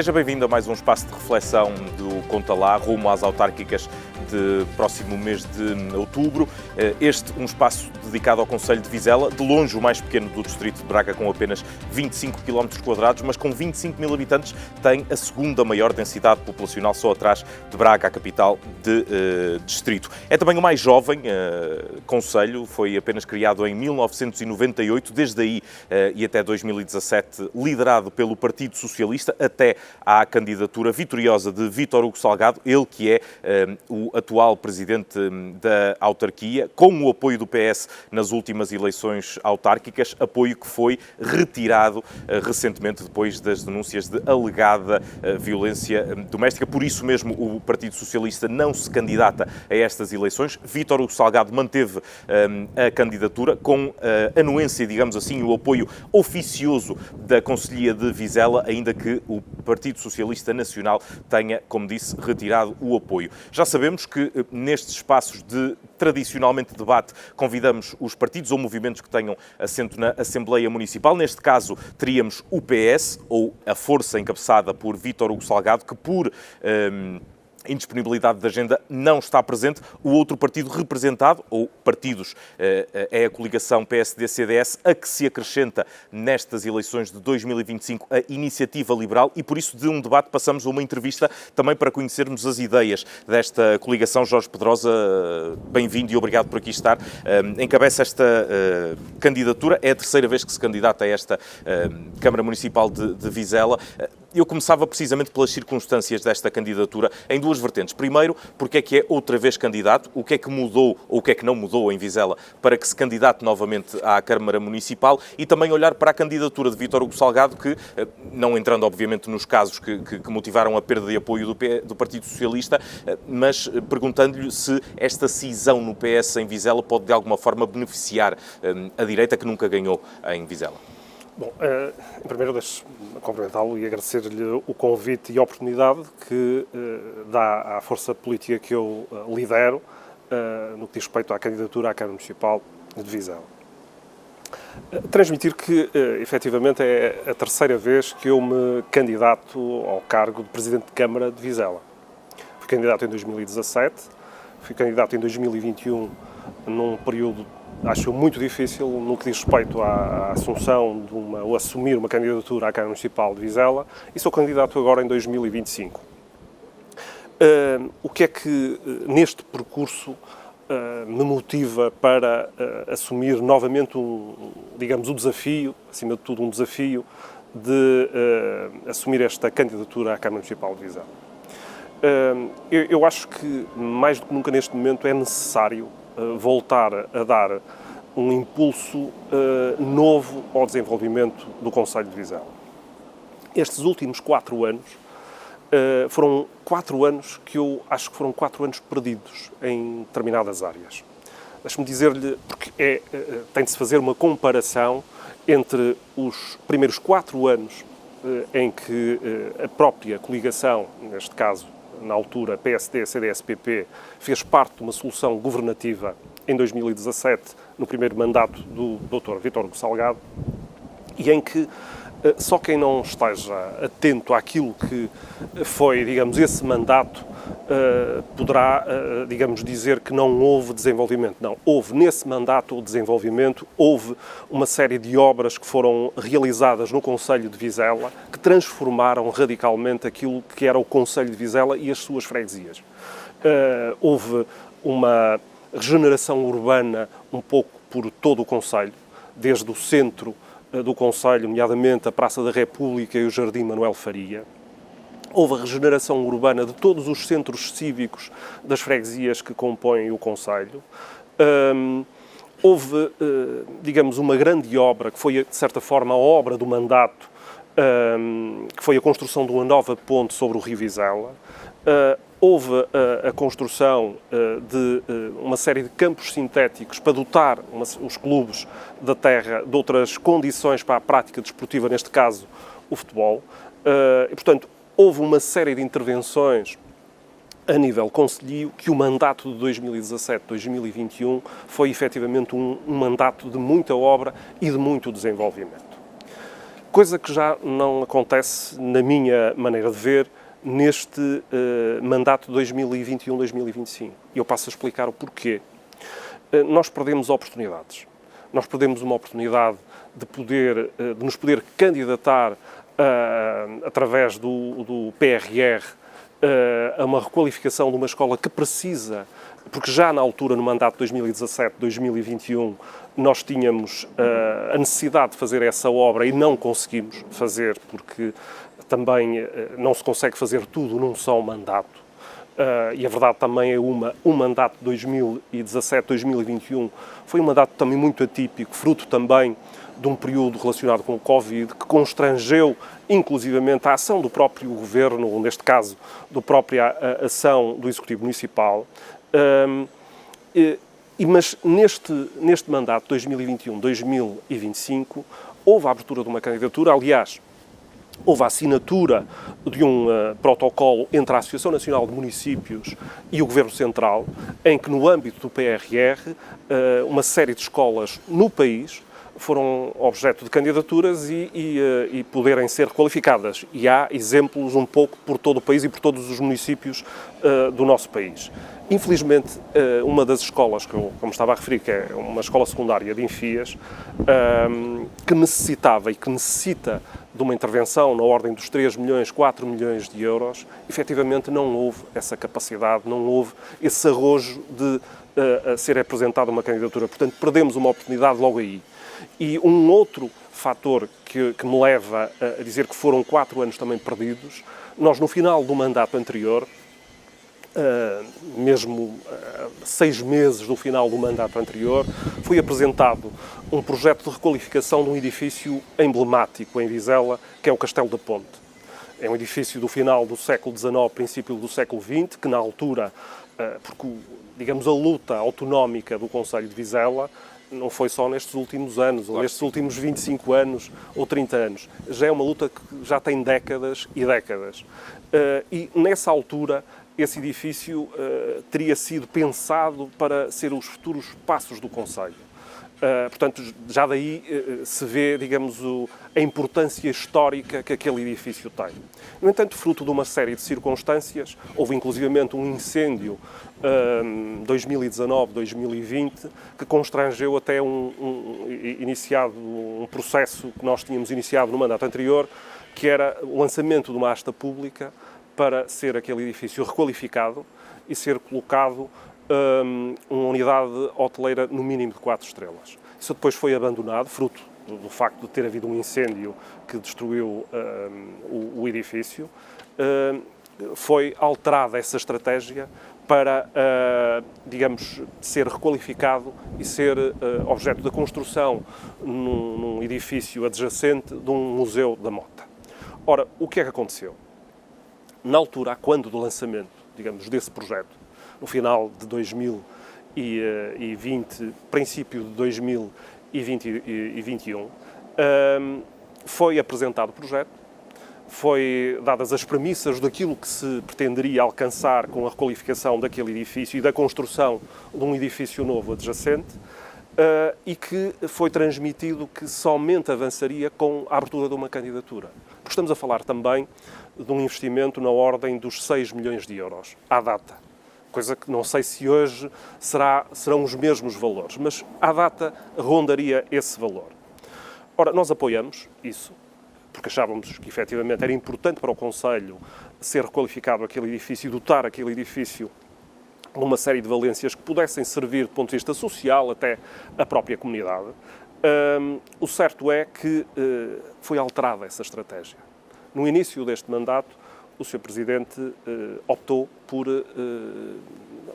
Seja bem-vindo a mais um espaço de reflexão do Conta Lá, rumo às autárquicas de próximo mês de outubro. Este um espaço dedicado ao concelho de Vizela, de longe o mais pequeno do distrito de Braga, com apenas 25 km², mas com 25 mil habitantes, tem a segunda maior densidade populacional, só atrás de Braga, a capital de distrito. É também o mais jovem concelho, foi apenas criado em 1998, desde aí e até 2017 liderado pelo Partido Socialista, até à candidatura vitoriosa de Vítor Hugo Salgado, ele que é o atual presidente da autarquia, com o apoio do PS nas últimas eleições autárquicas, apoio que foi retirado recentemente depois das denúncias de alegada violência doméstica. Por isso mesmo o Partido Socialista não se candidata a estas eleições. Vítor Hugo Salgado manteve a candidatura com a anuência, digamos assim, o apoio oficioso da Conselhia de Vizela, ainda que o Partido Socialista Nacional tenha, como disse, retirado o apoio. Já sabemos que nestes espaços de tradicionalmente debate convidamos os partidos ou movimentos que tenham assento na Assembleia Municipal. Neste caso teríamos o PS, ou a força encabeçada por Vítor Hugo Salgado, que por indisponibilidade de agenda não está presente. O outro partido representado, ou partidos, é a coligação PSD-CDS, a que se acrescenta nestas eleições de 2025 a Iniciativa Liberal, e por isso de um debate passamos a uma entrevista também para conhecermos as ideias desta coligação. Jorge Pedrosa, bem-vindo e obrigado por aqui estar. Encabeça esta candidatura, é a terceira vez que se candidata a esta Câmara Municipal de Vizela. Eu começava precisamente pelas circunstâncias desta candidatura em duas vertentes. Primeiro, porque é que é outra vez candidato, o que é que mudou ou o que é que não mudou em Vizela para que se candidate novamente à Câmara Municipal, e também olhar para a candidatura de Vítor Hugo Salgado, que, não entrando obviamente nos casos que motivaram a perda de apoio do Partido Socialista, mas perguntando-lhe se esta cisão no PS em Vizela pode de alguma forma beneficiar a direita, que nunca ganhou em Vizela. Bom, em primeiro deixe-me cumprimentá-lo e agradecer-lhe o convite e a oportunidade que dá à força política que eu lidero no que diz respeito à candidatura à Câmara Municipal de Vizela. Transmitir que, efetivamente, é a terceira vez que eu me candidato ao cargo de Presidente de Câmara de Vizela. Fui candidato em 2017, fui candidato em 2021 num período, acho muito difícil, no que diz respeito à assunção ou assumir uma candidatura à Câmara Municipal de Vizela, e sou candidato agora em 2025. O que é que neste percurso me motiva para assumir novamente digamos, um desafio, acima de tudo um desafio, de assumir esta candidatura à Câmara Municipal de Vizela? Eu acho que, mais do que nunca neste momento, é necessário voltar a dar um impulso novo ao desenvolvimento do concelho de Vizela. Estes últimos 4 anos foram 4 anos que eu acho que foram 4 anos perdidos em determinadas áreas. Deixe-me dizer-lhe, porque tem de se fazer uma comparação entre os primeiros 4 anos em que a própria coligação, neste caso, na altura, PSD, CDS, PP, fez parte de uma solução governativa em 2017, no primeiro mandato do Dr. Vítor Hugo Salgado, e em que só quem não esteja atento àquilo que foi, digamos, esse mandato, poderá, digamos, dizer que não houve desenvolvimento. Não, houve nesse mandato o desenvolvimento, houve uma série de obras que foram realizadas no concelho de Vizela, que transformaram radicalmente aquilo que era o concelho de Vizela e as suas freguesias. Houve uma regeneração urbana um pouco por todo o concelho, desde o centro do concelho, nomeadamente a Praça da República e o Jardim Manuel Faria. Houve a regeneração urbana de todos os centros cívicos das freguesias que compõem o concelho. Houve, digamos, uma grande obra, que foi, de certa forma, a obra do mandato, que foi a construção de uma nova ponte sobre o Rio Vizela. Houve a construção de uma série de campos sintéticos para dotar os clubes da terra de outras condições para a prática desportiva, neste caso o futebol. E, portanto, houve uma série de intervenções a nível concelhio que o mandato de 2017-2021 foi efetivamente um mandato de muita obra e de muito desenvolvimento. Coisa que já não acontece, na minha maneira de ver, neste mandato de 2021-2025. E eu passo a explicar o porquê. Nós perdemos oportunidades. Nós perdemos uma oportunidade de nos poder candidatar através do PRR a uma requalificação de uma escola que precisa, porque já na altura, no mandato de 2017-2021, nós tínhamos a necessidade de fazer essa obra e não conseguimos fazer, porque também não se consegue fazer tudo num só mandato. E a verdade também é um mandato de 2017-2021 foi um mandato também muito atípico, fruto também de um período relacionado com o Covid, que constrangeu inclusivamente a ação do próprio governo, ou neste caso, da própria ação do Executivo Municipal. Mas neste mandato 2021-2025 houve a abertura de uma candidatura, aliás, houve a assinatura de um protocolo entre a Associação Nacional de Municípios e o Governo Central, em que no âmbito do PRR uma série de escolas no país foram objeto de candidaturas e poderem ser qualificadas. E há exemplos um pouco por todo o país e por todos os municípios do nosso país. Infelizmente, uma das escolas, que eu, como estava a referir, que é uma escola secundária de Enfias, que necessitava e que necessita de uma intervenção na ordem dos 3 milhões, 4 milhões de euros, efetivamente não houve essa capacidade, não houve esse arrojo de ser apresentada uma candidatura. Portanto, perdemos uma oportunidade logo aí. E um outro fator que me leva a dizer que foram 4 anos também perdidos, nós no final do mandato anterior, mesmo 6 meses do final do mandato anterior, foi apresentado um projeto de requalificação de um edifício emblemático em Vizela, que é o Castelo da Ponte. É um edifício do final do século XIX, princípio do século XX, que na altura, porque, digamos, a luta autonómica do Concelho de Vizela não foi só nestes últimos anos, ou nestes últimos 25 anos ou 30 anos. Já é uma luta que já tem décadas e décadas. E nessa altura, esse edifício teria sido pensado para ser os futuros passos do Concelho. Portanto, já daí se vê, digamos, a importância histórica que aquele edifício tem. No entanto, fruto de uma série de circunstâncias, houve inclusivamente um incêndio 2019-2020 que constrangeu até iniciado um processo que nós tínhamos iniciado no mandato anterior, que era o lançamento de uma asta pública para ser aquele edifício requalificado e ser colocado uma unidade hoteleira no mínimo de 4 estrelas. Isso depois foi abandonado, fruto do facto de ter havido um incêndio que destruiu o edifício. Foi alterada essa estratégia para, digamos, ser requalificado e ser objeto da construção num edifício adjacente de um museu da Mota. Ora, o que é que aconteceu? Na altura, quando do lançamento, digamos, desse projeto, no final de 2020, princípio de 2021, foi apresentado o projeto, foi dadas as premissas daquilo que se pretenderia alcançar com a requalificação daquele edifício e da construção de um edifício novo adjacente, e que foi transmitido que somente avançaria com a abertura de uma candidatura. Porque estamos a falar também de um investimento na ordem dos 6 milhões de euros, à data. Coisa que não sei se hoje serão os mesmos valores, mas à data rondaria esse valor. Ora, nós apoiamos isso, porque achávamos que efetivamente era importante para o Concelho ser requalificado aquele edifício e dotar aquele edifício de uma série de valências que pudessem servir do ponto de vista social até a própria comunidade. O certo é que foi alterada essa estratégia. No início deste mandato, o Sr. Presidente optou por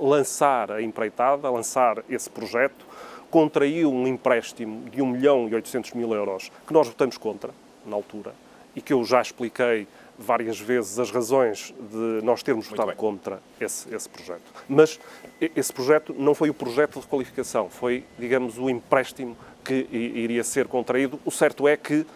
lançar a empreitada, lançar esse projeto, contraiu um empréstimo de 1.800.000 euros, que nós votamos contra, na altura, e que eu já expliquei várias vezes as razões de nós termos votado contra esse projeto. Mas esse projeto não foi o projeto de requalificação, foi, digamos, o empréstimo que iria ser contraído. O certo é que,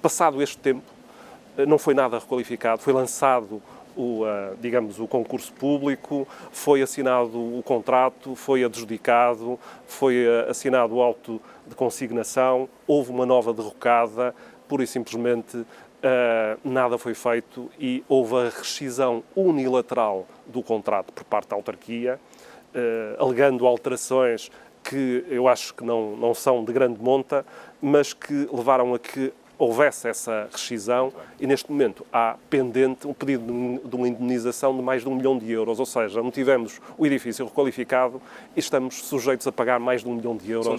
passado este tempo, não foi nada requalificado, foi lançado digamos, o concurso público, foi assinado o contrato, foi adjudicado, foi assinado o auto de consignação, houve uma nova derrocada, pura e simplesmente nada foi feito e houve a rescisão unilateral do contrato por parte da autarquia, alegando alterações que eu acho que não são de grande monta, mas que levaram a que houvesse essa rescisão e, neste momento, há pendente um pedido de uma indemnização de mais de 1 milhão de euros, ou seja, não tivemos o edifício requalificado e estamos sujeitos a pagar mais de 1 milhão de euros. São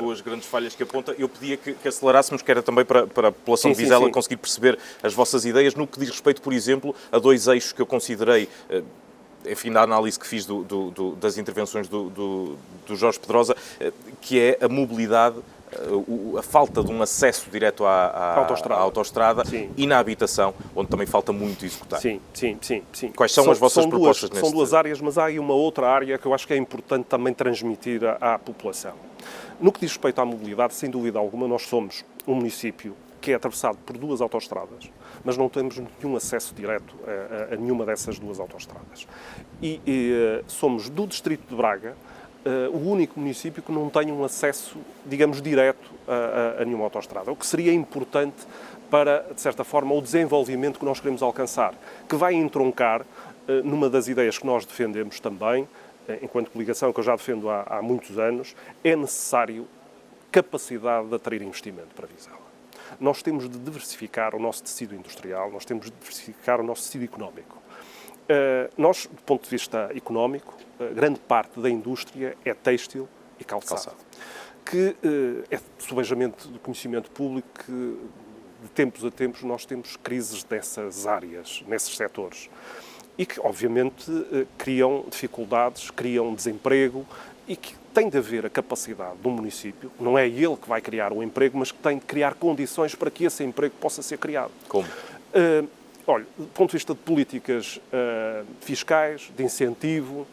duas grandes falhas que aponta. Eu pedia que acelerássemos, que era também para a população de Vizela conseguir perceber as vossas ideias no que diz respeito, por exemplo, a 2 eixos que eu considerei, enfim, da análise que fiz das intervenções do Jorge Pedrosa, que é a mobilidade, a falta de um acesso direto à autoestrada e na habitação, onde também falta muito executar. Sim. Quais são as vossas propostas neste? São 2 áreas, mas há aí uma outra área que eu acho que é importante também transmitir à população. No que diz respeito à mobilidade, sem dúvida alguma, nós somos um município que é atravessado por 2 autoestradas, mas não temos nenhum acesso direto a nenhuma dessas 2 autoestradas. E somos do distrito de Braga o único município que não tem um acesso, digamos, direto a nenhuma autoestrada, o que seria importante para, de certa forma, o desenvolvimento que nós queremos alcançar, que vai entroncar numa das ideias que nós defendemos também, enquanto coligação, que eu já defendo há muitos anos, é necessário capacidade de atrair investimento para Vizela. Nós temos de diversificar o nosso tecido industrial, nós temos de diversificar o nosso tecido económico. Nós, do ponto de vista económico, grande parte da indústria é têxtil e calçado. Que é subejamente do conhecimento público que, de tempos a tempos, nós temos crises dessas áreas, nesses setores. E que, obviamente, criam dificuldades, criam desemprego e que tem de haver a capacidade do município, não é ele que vai criar o emprego, mas que tem de criar condições para que esse emprego possa ser criado. Como? Olha, do ponto de vista de políticas fiscais, de incentivo,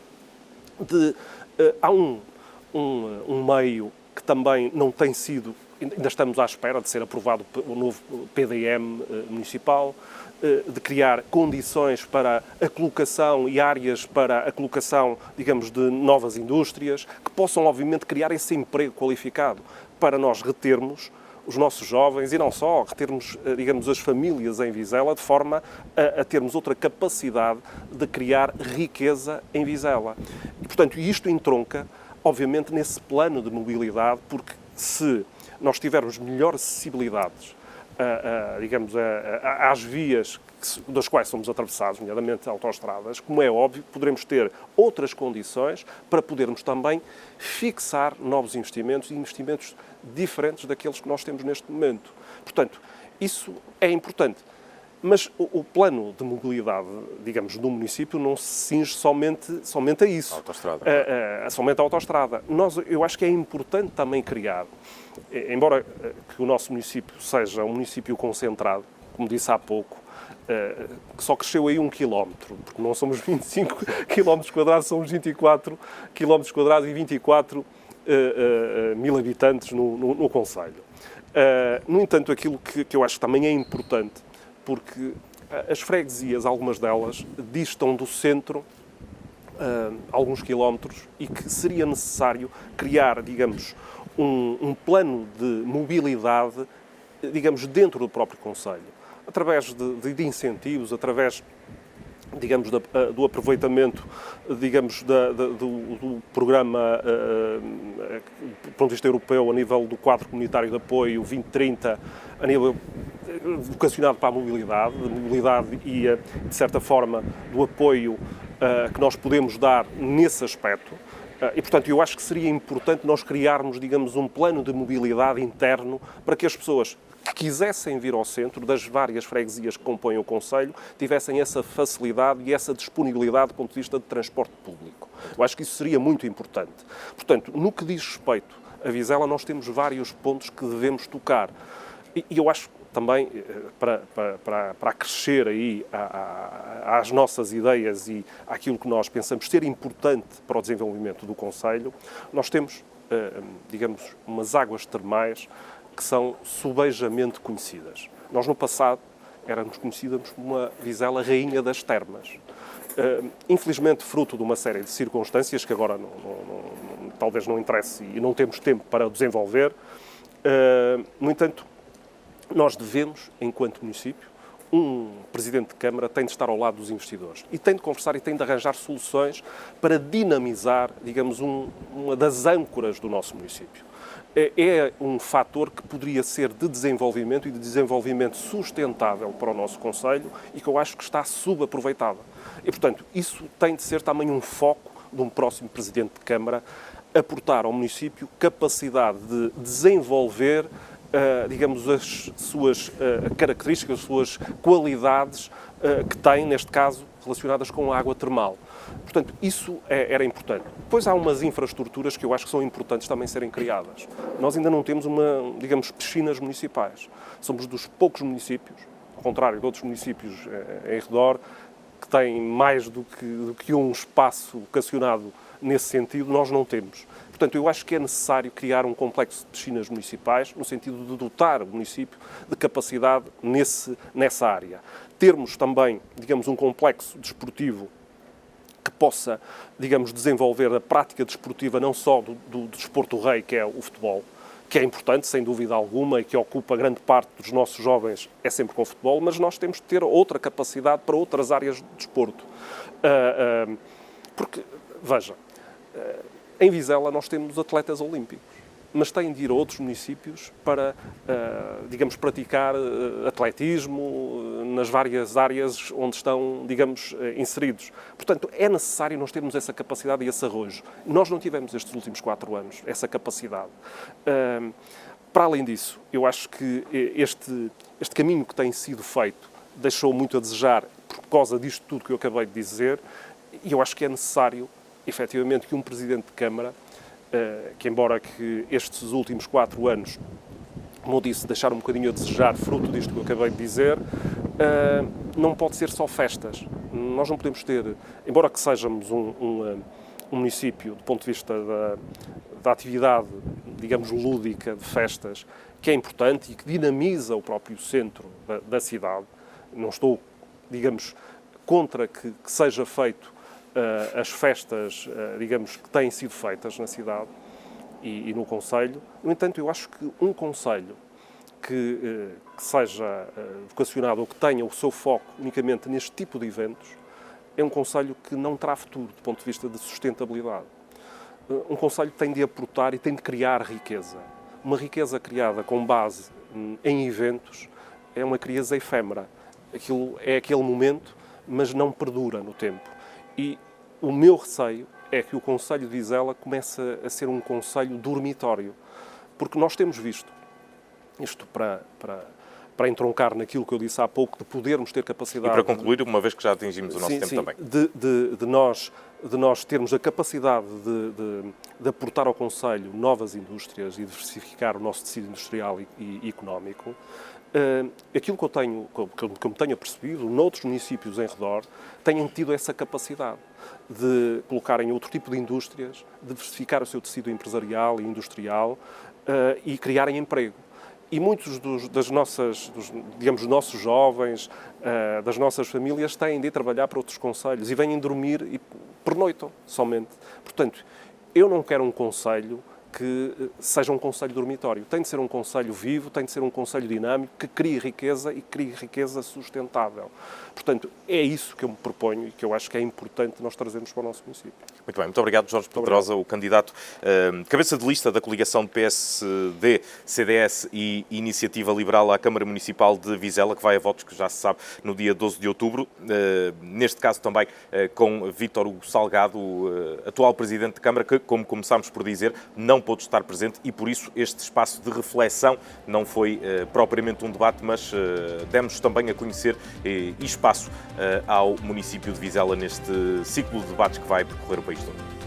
há um meio que também não tem sido, ainda estamos à espera de ser aprovado o novo PDM municipal, de criar condições para a colocação e áreas para a colocação, digamos, de novas indústrias, que possam, obviamente, criar esse emprego qualificado para nós retermos os nossos jovens e não só, retermos, digamos, as famílias em Vizela, de forma a termos outra capacidade de criar riqueza em Vizela. E, portanto, isto entronca, obviamente, nesse plano de mobilidade, porque se nós tivermos melhor acessibilidades, digamos, às vias das quais somos atravessados, nomeadamente autoestradas, como é óbvio, poderemos ter outras condições para podermos também fixar novos investimentos e investimentos diferentes daqueles que nós temos neste momento. Portanto, isso é importante. Mas o plano de mobilidade, digamos, do município não se cinge somente a isso. Somente a autoestrada. Eu acho que é importante também criar, embora que o nosso município seja um município concentrado, como disse há pouco, que só cresceu aí 1 quilómetro, porque não somos 25 quilómetros quadrados, somos 24 quilómetros quadrados e 24 mil habitantes no concelho. No entanto, aquilo que eu acho que também é importante, porque as freguesias, algumas delas, distam do centro alguns quilómetros e que seria necessário criar, digamos, um plano de mobilidade, digamos, dentro do próprio concelho, através de incentivos, através, digamos, do aproveitamento, digamos, do programa do ponto de vista europeu a nível do quadro comunitário de apoio 2030, a nível vocacionado para a mobilidade e, de certa forma, do apoio que nós podemos dar nesse aspecto. E, portanto, eu acho que seria importante nós criarmos, digamos, um plano de mobilidade interno para que as pessoas que quisessem vir ao centro, das várias freguesias que compõem o concelho, tivessem essa facilidade e essa disponibilidade do ponto de vista de transporte público. Eu acho que isso seria muito importante. Portanto, no que diz respeito a Vizela, nós temos vários pontos que devemos tocar. E eu acho também, para acrescer aí às nossas ideias e àquilo que nós pensamos ser importante para o desenvolvimento do concelho, nós temos, digamos, umas águas termais que são subejamente conhecidas. Nós, no passado, éramos conhecidos como uma Vizela rainha das termas. Infelizmente, fruto de uma série de circunstâncias que agora talvez não interesse e não temos tempo para desenvolver, no entanto, nós devemos, enquanto município, um Presidente de Câmara tem de estar ao lado dos investidores e tem de conversar e tem de arranjar soluções para dinamizar, digamos, uma das âncoras do nosso município. É um fator que poderia ser de desenvolvimento e de desenvolvimento sustentável para o nosso concelho e que eu acho que está subaproveitado. E, portanto, isso tem de ser também um foco de um próximo Presidente de Câmara, aportar ao município capacidade de desenvolver digamos, as suas características, as suas qualidades que tem, neste caso, relacionadas com a água termal. Portanto, isso era importante. Depois há umas infraestruturas que eu acho que são importantes também serem criadas. Nós ainda não temos digamos, piscinas municipais. Somos dos poucos municípios, ao contrário de outros municípios em redor, que têm mais do que um espaço vocacionado nesse sentido, nós não temos. Portanto, eu acho que é necessário criar um complexo de piscinas municipais, no sentido de dotar o município de capacidade nessa área. Termos também, digamos, um complexo desportivo que possa, digamos, desenvolver a prática desportiva não só do desporto rei, que é o futebol, que é importante, sem dúvida alguma, e que ocupa grande parte dos nossos jovens, é sempre com o futebol, mas nós temos de ter outra capacidade para outras áreas de desporto. Porque, veja, em Vizela nós temos atletas olímpicos, mas têm de ir a outros municípios para, digamos, praticar atletismo nas várias áreas onde estão, digamos, inseridos. Portanto, é necessário nós termos essa capacidade e esse arrojo. Nós não tivemos estes últimos 4 anos essa capacidade. Para além disso, eu acho que este caminho que tem sido feito deixou muito a desejar por causa disto tudo que eu acabei de dizer, e eu acho que é necessário, efetivamente, que um Presidente de Câmara, que embora que estes últimos 4 anos, como eu disse, deixaram um bocadinho a desejar, fruto disto que eu acabei de dizer, não pode ser só festas. Nós não podemos ter, embora que sejamos um município, do ponto de vista da atividade, digamos, lúdica de festas, que é importante e que dinamiza o próprio centro da cidade. Não estou, digamos, contra que seja feito as festas, digamos, que têm sido feitas na cidade e no concelho. No entanto, eu acho que um concelho que seja vocacionado ou que tenha o seu foco unicamente neste tipo de eventos é um concelho que não terá futuro do ponto de vista de sustentabilidade. Um concelho tem de aportar e tem de criar riqueza. Uma riqueza criada com base em eventos é uma riqueza efêmera. Aquilo é aquele momento, mas não perdura no tempo. E o meu receio é que o concelho de Vizela comece a ser um concelho dormitório. Porque nós temos visto, isto para entroncar naquilo que eu disse há pouco, de podermos ter capacidade... E para concluir, uma vez que já atingimos o nosso tempo também. De nós termos a capacidade de aportar ao concelho novas indústrias e diversificar o nosso tecido industrial e económico. Aquilo que eu me tenho apercebido, noutros municípios em redor, têm tido essa capacidade de colocarem outro tipo de indústrias, diversificar o seu tecido empresarial e industrial e criarem emprego. E muitos dos nossos jovens, das nossas famílias, têm de ir trabalhar para outros concelhos e vêm dormir e pernoitam somente. Portanto, eu não quero um concelho que seja um concelho dormitório. Tem de ser um concelho vivo, tem de ser um concelho dinâmico, que crie riqueza e crie riqueza sustentável. Portanto, é isso que eu me proponho e que eu acho que é importante nós trazermos para o nosso município. Muito bem, muito obrigado, Jorge Pedrosa, o candidato cabeça de lista da coligação de PSD, CDS e Iniciativa Liberal à Câmara Municipal de Vizela, que vai a votos, que já se sabe, no dia 12 de outubro. Neste caso também com Vítor Hugo Salgado, atual Presidente de Câmara, que, como começámos por dizer, não pôde estar presente e, por isso, este espaço de reflexão não foi propriamente um debate, mas demos também a conhecer e espaço ao município de Vizela neste ciclo de debates que vai percorrer o país todo.